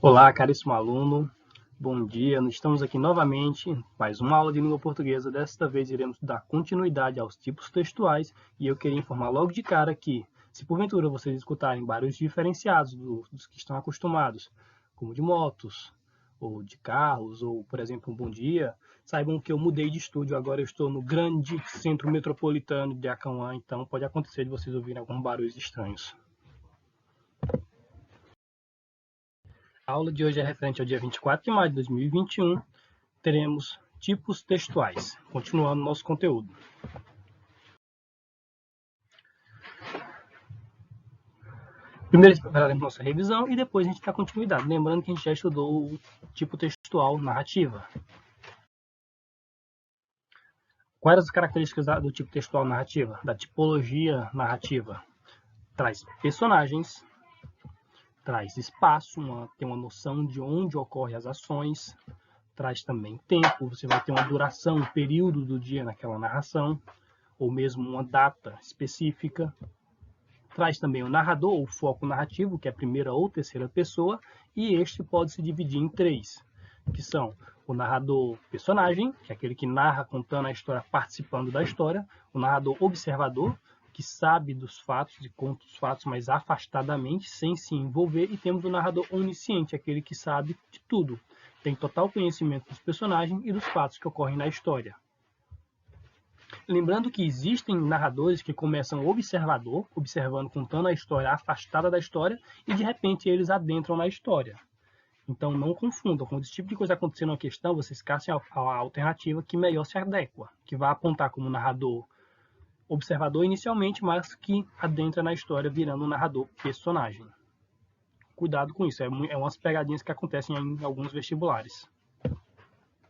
Olá, caríssimo aluno, bom dia. Estamos aqui novamente, mais uma aula de língua portuguesa. Desta vez iremos dar continuidade aos tipos textuais e eu queria informar logo de cara que, se porventura vocês escutarem barulhos diferenciados dos que estão acostumados, como de motos, ou de carros, ou, por exemplo, um bom dia, saibam que eu mudei de estúdio, agora eu estou no grande centro metropolitano de Acauã, então pode acontecer de vocês ouvirem alguns barulhos estranhos. A aula de hoje é referente ao dia 24 de maio de 2021. Teremos tipos textuais. Continuando nosso conteúdo. Primeiro faremos nossa revisão e depois a gente dá continuidade. Lembrando que a gente já estudou o tipo textual narrativa. Quais as características do tipo textual narrativa? Da tipologia narrativa? Traz personagens, traz espaço, tem uma noção de onde ocorrem as ações, traz também tempo, você vai ter uma duração, um período do dia naquela narração, ou mesmo uma data específica. Traz também o narrador, ou foco narrativo, que é a primeira ou terceira pessoa, e este pode se dividir em três, que são o narrador personagem, que é aquele que narra contando a história, participando da história, o narrador observador, que sabe dos fatos e conta os fatos, mas afastadamente, sem se envolver, e temos o narrador onisciente, aquele que sabe de tudo, tem total conhecimento dos personagens e dos fatos que ocorrem na história. Lembrando que existem narradores que começam observador, observando, contando a história afastada da história, e de repente eles adentram na história. Então não confundam, quando esse tipo de coisa acontecer numa questão, vocês caçem a alternativa que melhor se adequa, que vai apontar como narrador observador inicialmente, mas que adentra na história virando um narrador personagem. Cuidado com isso, é umas pegadinhas que acontecem em alguns vestibulares.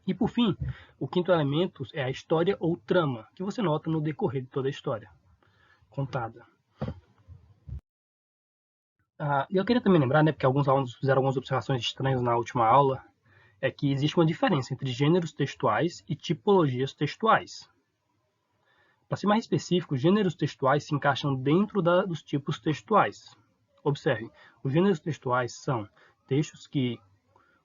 E por fim, o quinto elemento é a história ou trama, que você nota no decorrer de toda a história contada. E eu queria também lembrar, porque alguns alunos fizeram algumas observações estranhas na última aula, é que existe uma diferença entre gêneros textuais e tipologias textuais. Para ser mais específico, gêneros textuais se encaixam dentro dos tipos textuais. Observe, os gêneros textuais são textos que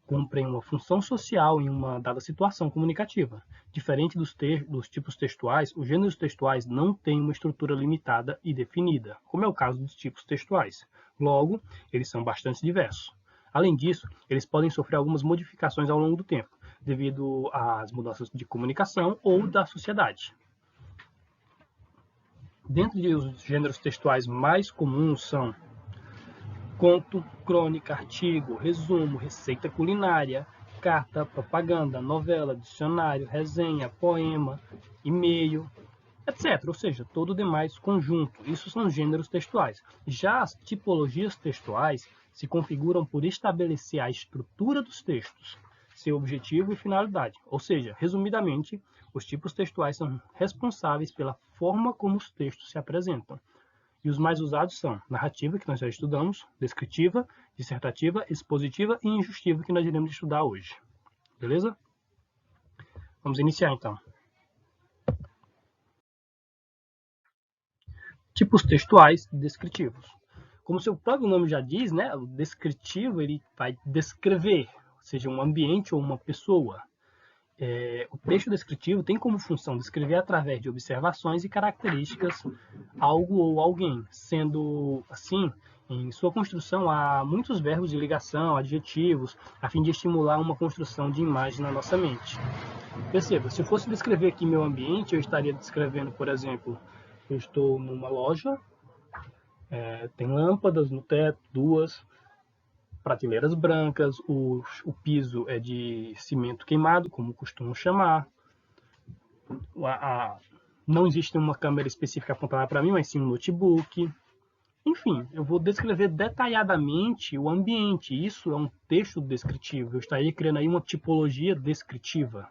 cumprem uma função social em uma dada situação comunicativa. Diferente dos tipos textuais, os gêneros textuais não têm uma estrutura limitada e definida, como é o caso dos tipos textuais. Logo, eles são bastante diversos. Além disso, eles podem sofrer algumas modificações ao longo do tempo, devido às mudanças de comunicação ou da sociedade. Dentre os gêneros textuais mais comuns são conto, crônica, artigo, resumo, receita culinária, carta, propaganda, novela, dicionário, resenha, poema, e-mail, etc. Ou seja, todo o demais conjunto. Isso são gêneros textuais. Já as tipologias textuais se configuram por estabelecer a estrutura dos textos, seu objetivo e finalidade. Ou seja, resumidamente, os tipos textuais são responsáveis pela forma como os textos se apresentam. E os mais usados são narrativa, que nós já estudamos, descritiva, dissertativa, expositiva e injustiva, que nós iremos estudar hoje. Beleza? Vamos iniciar então. Tipos textuais descritivos. Como seu próprio nome já diz, né, o descritivo ele vai descrever, seja um ambiente ou uma pessoa. O texto descritivo tem como função descrever através de observações e características algo ou alguém, sendo assim, em sua construção há muitos verbos de ligação, adjetivos, a fim de estimular uma construção de imagem na nossa mente. Perceba, se eu fosse descrever aqui meu ambiente, eu estaria descrevendo, por exemplo, eu estou numa loja, tem lâmpadas no teto, duas, prateleiras brancas, o piso é de cimento queimado, como costumam chamar. Não existe uma câmera específica apontada para mim, mas sim um notebook. Enfim, eu vou descrever detalhadamente o ambiente. Isso é um texto descritivo. Eu estaria criando aí uma tipologia descritiva.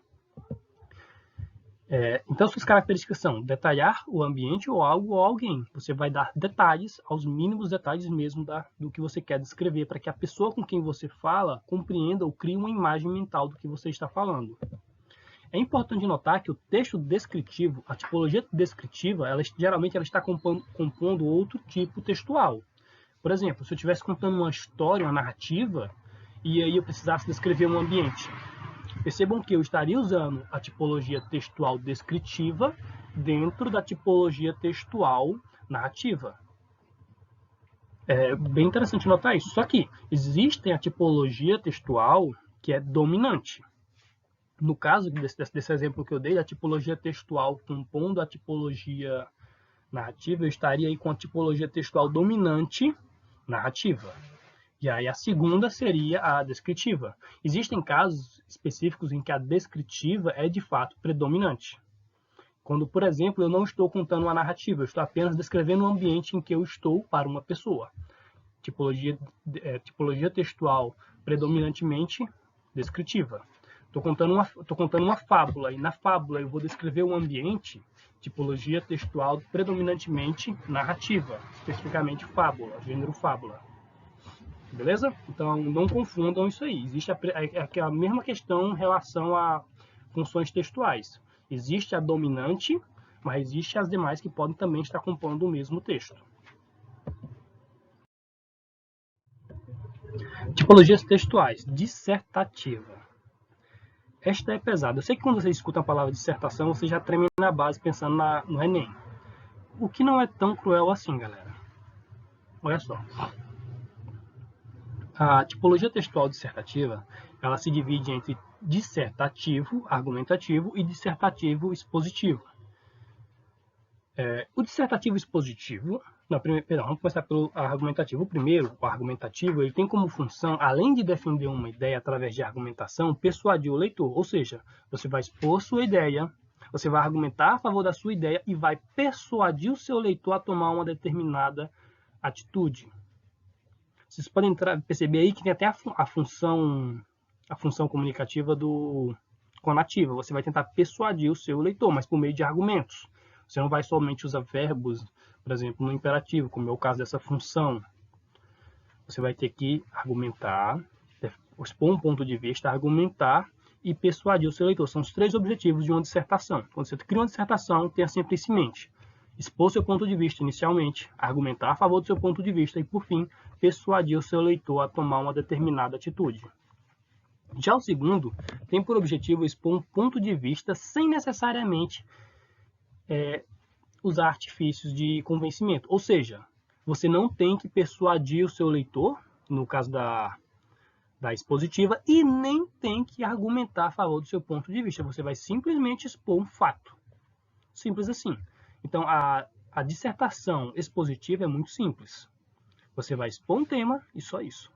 Então, suas características são detalhar o ambiente ou algo ou alguém. Você vai dar detalhes, aos mínimos detalhes mesmo do que você quer descrever, para que a pessoa com quem você fala compreenda ou crie uma imagem mental do que você está falando. É importante notar que o texto descritivo, a tipologia descritiva, geralmente ela está compondo outro tipo textual. Por exemplo, se eu estivesse contando uma história, uma narrativa, e aí eu precisasse descrever um ambiente. Percebam que eu estaria usando a tipologia textual descritiva dentro da tipologia textual narrativa. É bem interessante notar isso. Só que existe a tipologia textual que é dominante. No caso desse exemplo que eu dei, a tipologia textual compondo a tipologia narrativa, eu estaria aí com a tipologia textual dominante narrativa. E aí a segunda seria a descritiva. Existem casos específicos em que a descritiva é de fato predominante. Quando, por exemplo, eu não estou contando uma narrativa, eu estou apenas descrevendo o ambiente em que eu estou para uma pessoa. Tipologia textual predominantemente descritiva. Estou contando uma fábula, e na fábula eu vou descrever um ambiente, tipologia textual predominantemente narrativa, especificamente fábula, gênero fábula. Beleza? Então, não confundam isso aí. Existe a mesma questão em relação a funções textuais. Existe a dominante, mas existe as demais que podem também estar compondo o mesmo texto. Tipologias textuais. Dissertativa. Esta é pesada. Eu sei que quando você escuta a palavra dissertação, você já treme na base pensando no Enem. O que não é tão cruel assim, galera. Olha só. A tipologia textual dissertativa, ela se divide entre dissertativo, argumentativo e dissertativo expositivo. O dissertativo expositivo, vamos começar pelo argumentativo. O primeiro, o argumentativo, ele tem como função, além de defender uma ideia através de argumentação, persuadir o leitor. Ou seja, você vai expor sua ideia, você vai argumentar a favor da sua ideia e vai persuadir o seu leitor a tomar uma determinada atitude. Vocês podem perceber aí que tem até a função comunicativa com a nativa. Você vai tentar persuadir o seu leitor, mas por meio de argumentos. Você não vai somente usar verbos, por exemplo, no imperativo, como é o caso dessa função. Você vai ter que argumentar, expor um ponto de vista, argumentar e persuadir o seu leitor. São os 3 objetivos de uma dissertação. Quando você cria uma dissertação, tenha sempre isso em mente. Expor seu ponto de vista inicialmente, argumentar a favor do seu ponto de vista e, por fim, persuadir o seu leitor a tomar uma determinada atitude. Já o segundo tem por objetivo expor um ponto de vista sem necessariamente usar artifícios de convencimento. Ou seja, você não tem que persuadir o seu leitor, no caso da expositiva, e nem tem que argumentar a favor do seu ponto de vista. Você vai simplesmente expor um fato. Simples assim. Então, a dissertação expositiva é muito simples. Você vai expor um tema e só isso.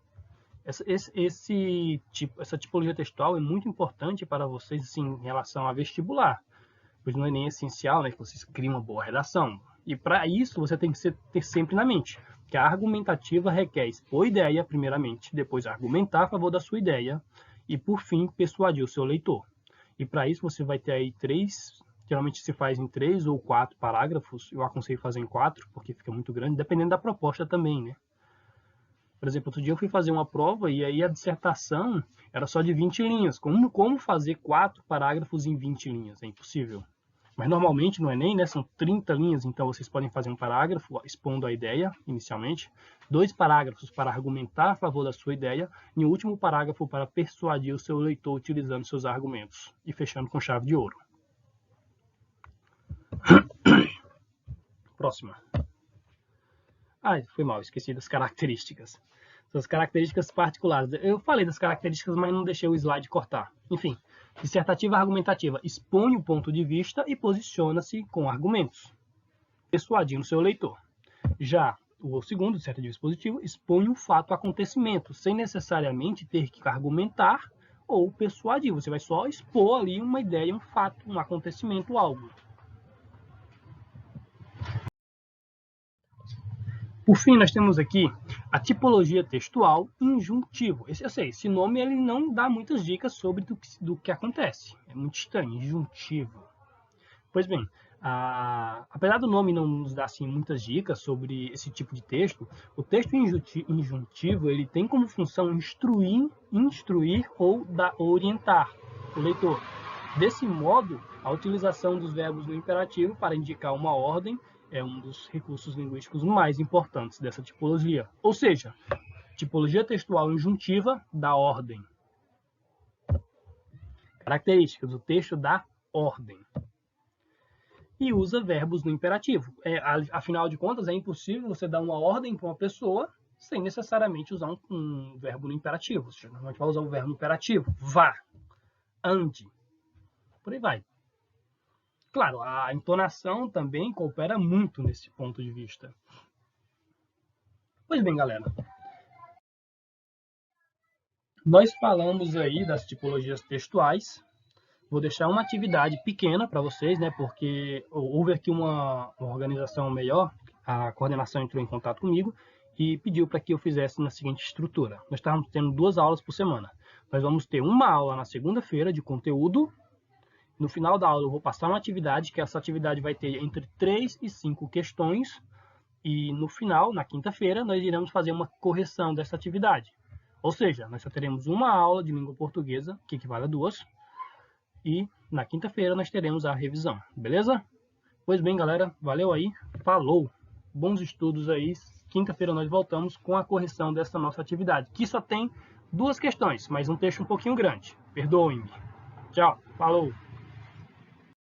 Essa tipologia textual é muito importante para vocês assim, em relação a vestibular. Pois não é nem essencial, né, que vocês criem uma boa redação. E para isso, você tem que ter sempre na mente que a argumentativa requer expor ideia, primeiramente, depois argumentar a favor da sua ideia e, por fim, persuadir o seu leitor. E para isso, você vai ter aí geralmente se faz em 3 ou 4 parágrafos. Eu aconselho fazer em 4, porque fica muito grande, dependendo da proposta também, né? Por exemplo, outro dia eu fui fazer uma prova e aí a dissertação era só de 20 linhas. Como fazer 4 parágrafos em 20 linhas? É impossível. Mas normalmente no Enem, né, são 30 linhas, então vocês podem fazer um parágrafo expondo a ideia, inicialmente, 2 parágrafos para argumentar a favor da sua ideia e o último parágrafo para persuadir o seu leitor utilizando seus argumentos e fechando com chave de ouro. Próxima. Foi mal, esqueci das características. As características particulares. Eu falei das características, mas não deixei o slide cortar. Enfim, dissertativa argumentativa. Expõe o ponto de vista e posiciona-se com argumentos, persuadindo o seu leitor. Já o segundo, dissertativo expositivo, expõe um fato, acontecimento, sem necessariamente ter que argumentar ou persuadir. Você vai só expor ali uma ideia, um fato, um acontecimento, algo. Por fim, nós temos aqui a tipologia textual injuntivo. Esse nome ele não dá muitas dicas sobre do que acontece. É muito estranho, injuntivo. Pois bem, apesar do nome não nos dar assim, muitas dicas sobre esse tipo de texto, o texto injuntivo ele tem como função instruir ou orientar o leitor. Desse modo, a utilização dos verbos no imperativo para indicar uma ordem é um dos recursos linguísticos mais importantes dessa tipologia. Ou seja, tipologia textual injuntiva da ordem. Características do texto da ordem. E usa verbos no imperativo. Afinal de contas, é impossível você dar uma ordem para uma pessoa sem necessariamente usar um verbo no imperativo. Você normalmente vai usar o verbo no imperativo. Vá, ande, por aí vai. Claro, a entonação também coopera muito nesse ponto de vista. Pois bem, galera. Nós falamos aí das tipologias textuais. Vou deixar uma atividade pequena para vocês, né? Porque houve aqui uma organização melhor. A coordenação entrou em contato comigo e pediu para que eu fizesse na seguinte estrutura. Nós estávamos tendo 2 aulas por semana. Nós vamos ter uma aula na segunda-feira de conteúdo. No final da aula eu vou passar uma atividade, que essa atividade vai ter entre 3 e 5 questões. E no final, na quinta-feira, nós iremos fazer uma correção dessa atividade. Ou seja, nós só teremos uma aula de língua portuguesa, que equivale a 2. E na quinta-feira nós teremos a revisão, beleza? Pois bem, galera, valeu aí, falou! Bons estudos aí. Quinta-feira nós voltamos com a correção dessa nossa atividade, que só tem 2 questões, mas um texto um pouquinho grande. Perdoem-me. Tchau, falou!